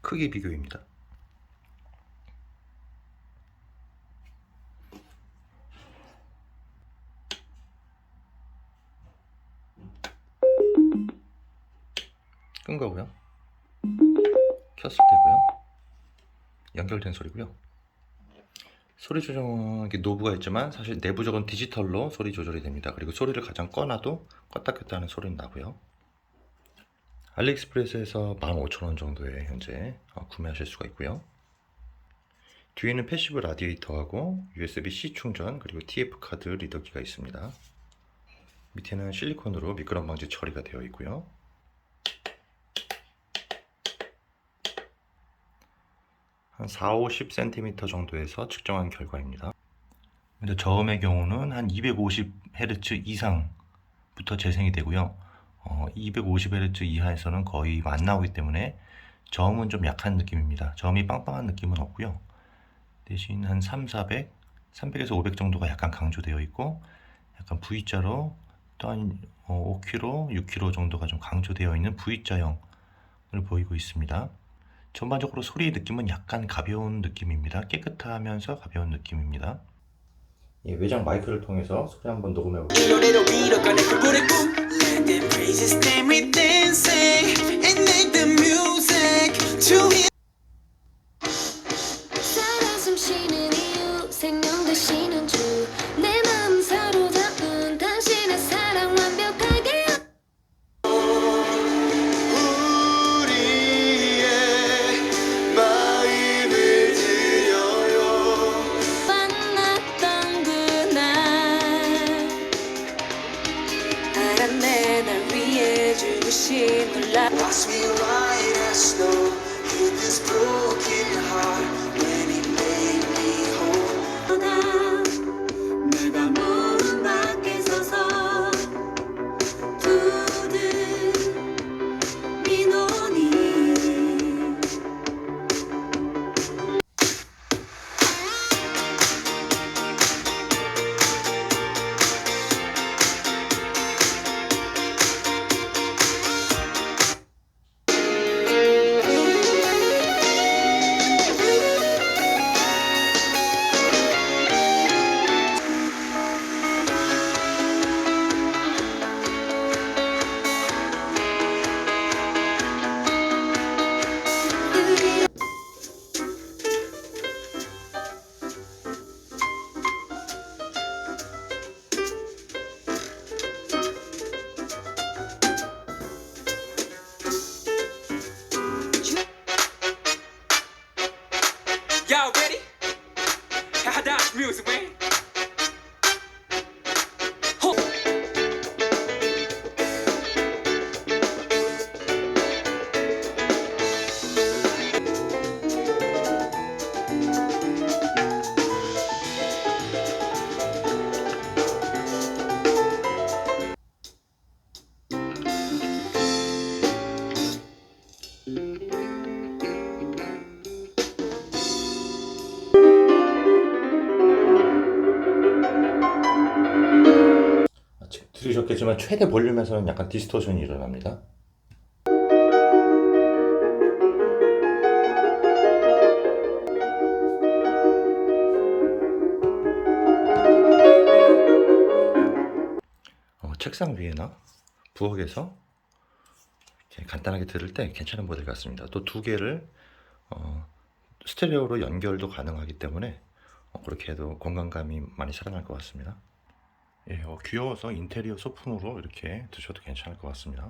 크기 비교입니다. 끈 거고요. 켰을 때고요. 연결된 소리고요. 소리 조정, 이게 노브가 있지만 사실 내부적인 디지털로 소리 조절이 됩니다. 그리고 소리를 가장 꺼놔도 껐다 켰다 하는 소리는 나고요. 알리익스프레스에서 15,000원 정도에 현재 구매하실 수가 있고요. 뒤에는 패시브 라디에이터하고 USB-C 충전, 그리고 TF 카드 리더기가 있습니다. 밑에는 실리콘으로 미끄럼 방지 처리가 되어 있고요. 한 4-50cm 정도에서 측정한 결과입니다. 근데 저음의 경우는 한 250Hz 이상부터 재생이 되고요. 250Hz 이하에서는 거의 안 나오기 때문에 저음은 좀 약한 느낌입니다. 저음이 빵빵한 느낌은 없고요. 대신 한 300, 300에서 500 정도가 약간 강조되어 있고, 약간 V자로 또한 5kg, 6kg 정도가 좀 강조되어 있는 V자형을 보이고 있습니다. 전반적으로 소리의 느낌은 약간 가벼운 느낌입니다. 깨끗하면서 가벼운 느낌입니다. 예, 외장 마이크를 통해서 소리 한번 녹음해 볼게요. Wash me white as snow. Heal this broken heart when He made me whole. 내가 문 밖에 서서 두드 미노니. Y'all ready? How dance music, man? 들으셨겠지만 최대 볼륨에서는 약간 디스토션이 일어납니다. 책상 위에나 부엌에서 이렇게 간단하게 들을 때 괜찮은 모델 같습니다. 또 두 개를 스테레오로 연결도 가능하기 때문에 그렇게 해도 공간감이 많이 살아날 것 같습니다. 예, 귀여워서 인테리어 소품으로 이렇게 두셔도 괜찮을 것 같습니다.